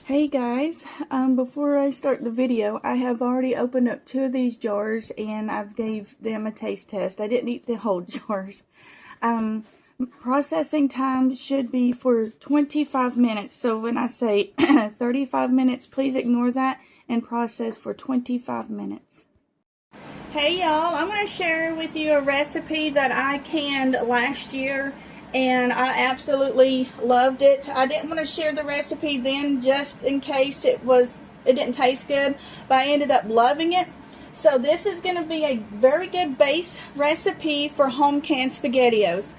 Hey guys, before I start the video, I have already opened up 2 of these jars and I've gave them a taste test. I didn't eat the whole jars. Processing time should be for 25 minutes. So when I say 35 minutes, please ignore that and process for 25 minutes. Hey y'all, I'm going to share with you a recipe that I canned last year and I absolutely loved it. I didn't want to share the recipe then just in case it didn't taste good, but I ended up loving it. So this is going to be a very good base recipe for home canned SpaghettiOs.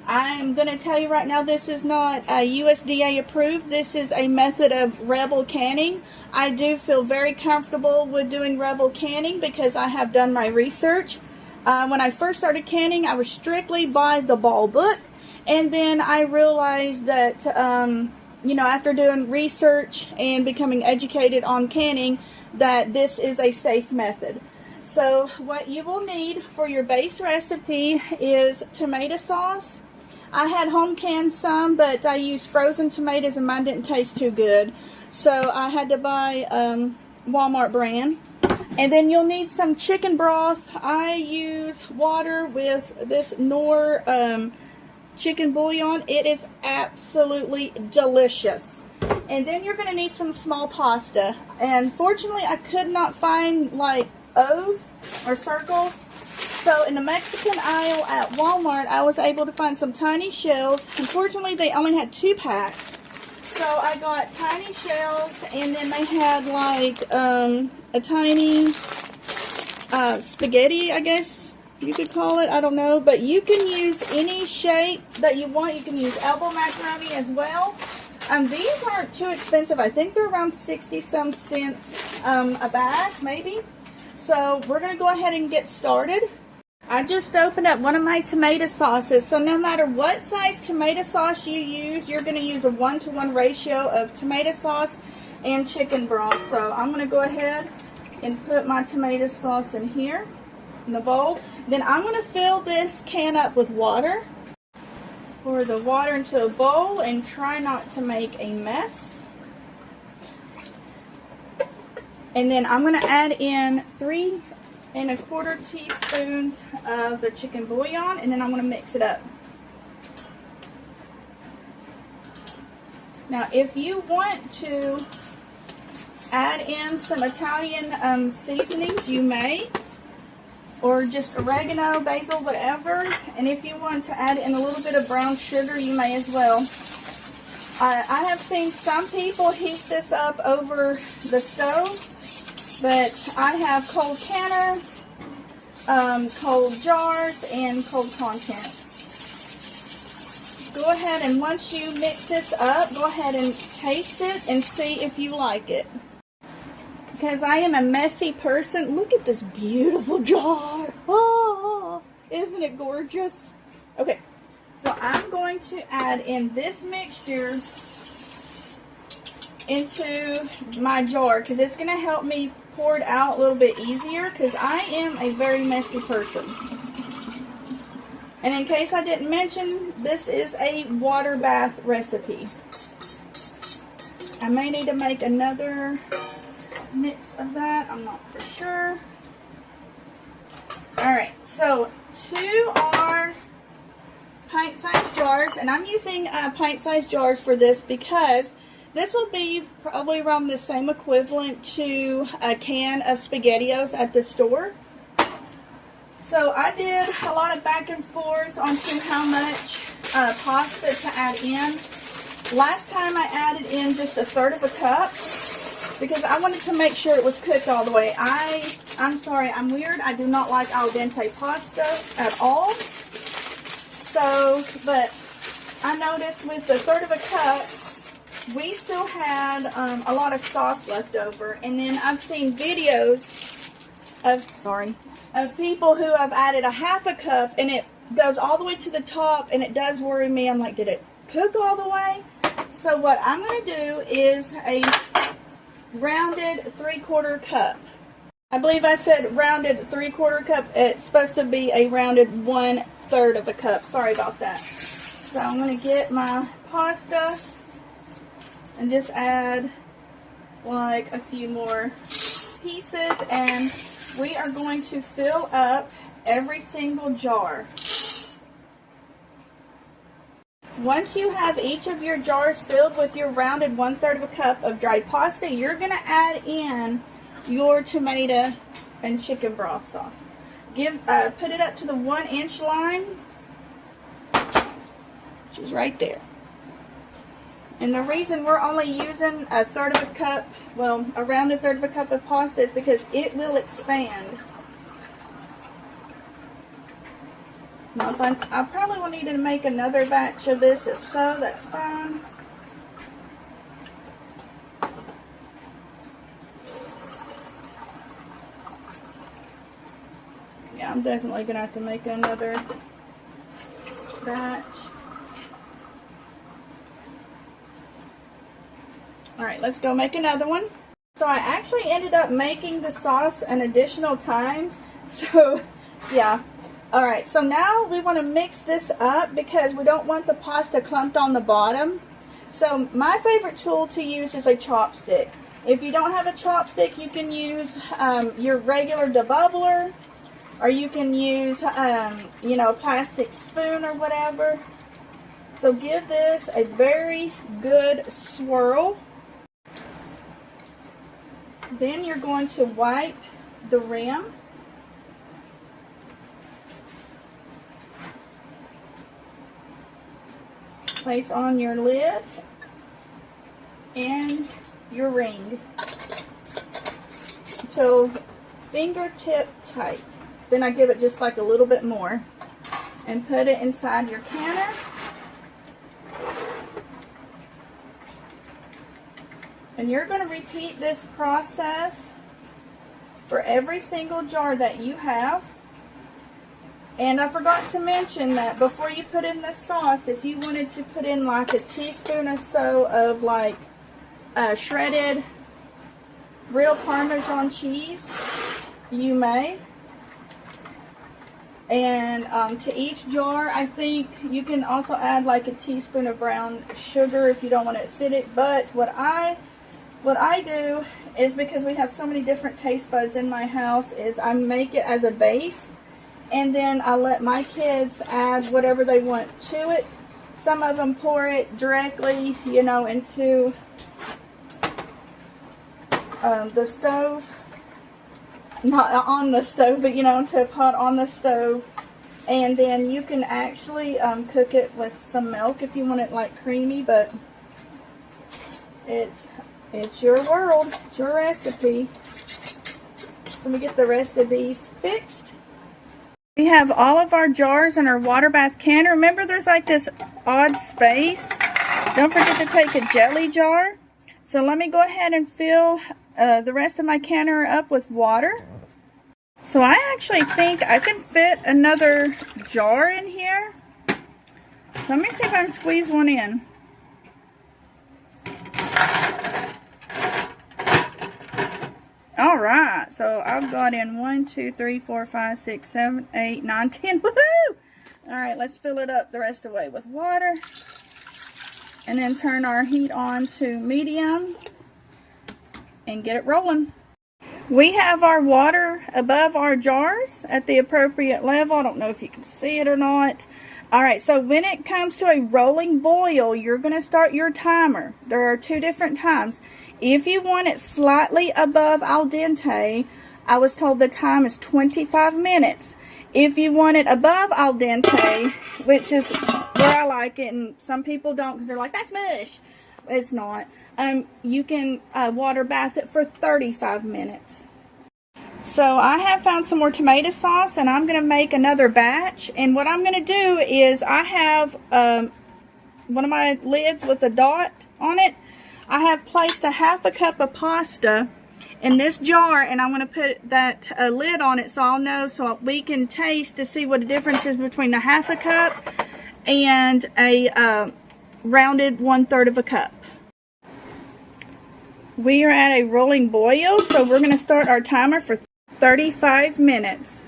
I'm going to tell you right now, this is not USDA approved. This is a method of Rebel canning. I do feel very comfortable with doing Rebel canning because I have done my research. When I first started canning, I was strictly by the Ball book. And then I realized that, after doing research and becoming educated on canning, that this is a safe method. So what you will need for your base recipe is tomato sauce. I had home canned some, but I used frozen tomatoes and mine didn't taste too good. So I had to buy Walmart brand. And then you'll need some chicken broth. I use water with this Knorr chicken bouillon. It is absolutely delicious. And then you're going to need some small pasta. And fortunately, I could not find like O's or circles. So in the Mexican aisle at Walmart, I was able to find some tiny shells. Unfortunately, they only had 2 packs. So I got tiny shells, and then they had like a tiny spaghetti, I guess you could call it. I don't know, but you can use any shape that you want. You can use elbow macaroni as well. These aren't too expensive. I think they're around 60-some cents a bag, maybe. So we're going to go ahead and get started. I just opened up one of my tomato sauces. So no matter what size tomato sauce you use, you're going to use a 1-to-1 ratio of tomato sauce and chicken broth. So I'm going to go ahead and put my tomato sauce in here in the bowl. Then I'm going to fill this can up with water. Pour the water into a bowl and try not to make a mess. And then I'm going to add in 3 1/4 teaspoons of the chicken bouillon, and then I'm going to mix it up. Now if you want to add in some Italian seasonings, you may, or just oregano, basil, whatever. And if you want to add in a little bit of brown sugar, you may as well. I have seen some people heat this up over the stove, but I have cold canners, cold jars, and cold contents. Go ahead and once you mix this up, go ahead and taste it and see if you like it. Because I am a messy person. Look at this beautiful jar. Oh, isn't it gorgeous? Okay, so I'm going to add in this mixture into my jar because it's going to help me pour it out a little bit easier because I am a very messy person. And in case I didn't mention, this is a water bath recipe. I may need to make another mix of that, I'm not for sure. Alright, so 2 are pint-sized jars, and I'm using pint-sized jars for this because this will be probably around the same equivalent to a can of SpaghettiOs at the store. So I did a lot of back and forth on how much pasta to add in. Last time I added in just 1/3 cup because I wanted to make sure it was cooked all the way. I'm sorry, I'm weird. I do not like al dente pasta at all. So, but I noticed with 1/3 cup, we still had a lot of sauce left over. And then I've seen videos of people who have added 1/2 cup and it goes all the way to the top, and it does worry me. I'm like, did it cook all the way? So what I'm going to do is a rounded 3/4 cup. I believe I said rounded 3/4 cup. It's supposed to be a rounded 1/3 cup. Sorry about that. So I'm going to get my pasta and just add like a few more pieces, and we are going to fill up every single jar. Once you have each of your jars filled with your rounded 1/3 of a cup of dried pasta, you're going to add in your tomato and chicken broth sauce. Put it up to the 1-inch line, which is right there. And the reason we're only using a 1/3 of a cup, well, a rounded 1/3 of a cup of pasta is because it will expand. Now, I probably will need to make another batch of this, if so, that's fine. Yeah, I'm definitely going to have to make another batch. Alright, let's go make another one. So I actually ended up making the sauce an additional time. So, yeah. Alright, so now we want to mix this up because we don't want the pasta clumped on the bottom. So my favorite tool to use is a chopstick. If you don't have a chopstick, you can use your regular debubbler, or you can use, you know, a plastic spoon or whatever. So give this a very good swirl. Then you're going to wipe the rim. Place on your lid and your ring until fingertip tight. Then I give it just like a little bit more and put it inside your canner. And you're going to repeat this process for every single jar that you have. And I forgot to mention that before you put in the sauce, if you wanted to put in like a teaspoon or so of like shredded real Parmesan cheese, you may. And to each jar, I think you can also add like a teaspoon of brown sugar if you don't want it acidic. But what I do is, because we have so many different taste buds in my house, is I make it as a base. And then I let my kids add whatever they want to it. Some of them pour it directly, you know, into the stove. Not on the stove, but, you know, into a pot on the stove. And then you can actually cook it with some milk if you want it like creamy. But it's your world. It's your recipe. So let me get the rest of these fixed. We have all of our jars in our water bath canner. Remember, there's like this odd space. Don't forget to take a jelly jar. So let me go ahead and fill the rest of my canner up with water. So I actually think I can fit another jar in here. So let me see if I can squeeze one in. Alright, so I've got in 1, 2, 3, 4, 5, 6, 7, 8, 9, 10. Woohoo! Alright, let's fill it up the rest of the way with water. And then turn our heat on to medium and get it rolling. We have our water above our jars at the appropriate level. I don't know if you can see it or not. Alright, so when it comes to a rolling boil, you're going to start your timer. There are 2 different times. If you want it slightly above al dente, I was told the time is 25 minutes. If you want it above al dente, which is where I like it, and some people don't because they're like, that's mush. It's not. You can water bath it for 35 minutes. So I have found some more tomato sauce, and I'm going to make another batch. And what I'm going to do is, I have one of my lids with a dot on it. I have placed a 1/2 cup of pasta in this jar, and I'm going to put that lid on it so I'll know, so we can taste to see what the difference is between a 1/2 cup and a rounded 1/3 of a cup. We are at a rolling boil, so we're going to start our timer for 35 minutes.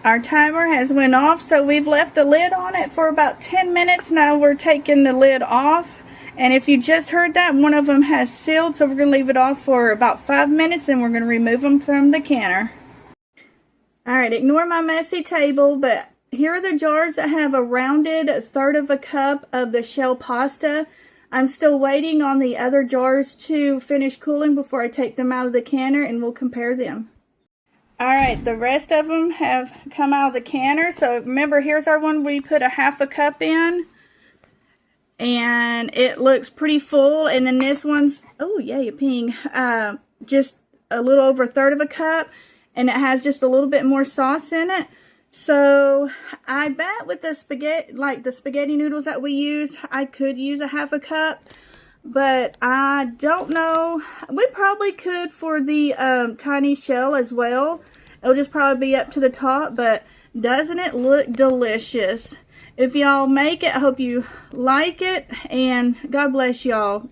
Our timer has went off, so we've left the lid on it for about 10 minutes. Now we're taking the lid off, And if you just heard that, one of them has sealed, so we're going to leave it off for about 5 minutes and we're going to remove them from the canner. Alright, ignore my messy table, but here are the jars that have a rounded 1/3 of a cup of the shell pasta. I'm still waiting on the other jars to finish cooling before I take them out of the canner, and we'll compare them. Alright, the rest of them have come out of the canner. So remember, here's our one we put a 1/2 cup in. And it looks pretty full. And then this one's, oh yay, a ping, just a little over 1/3 of a cup. And it has just a little bit more sauce in it. So I bet with the spaghetti, like the spaghetti noodles that we used, I could use a 1/2 cup. But I don't know. We probably could for the tiny shell as well. It'll just probably be up to the top. But doesn't it look delicious? If y'all make it, I hope you like it. And God bless y'all.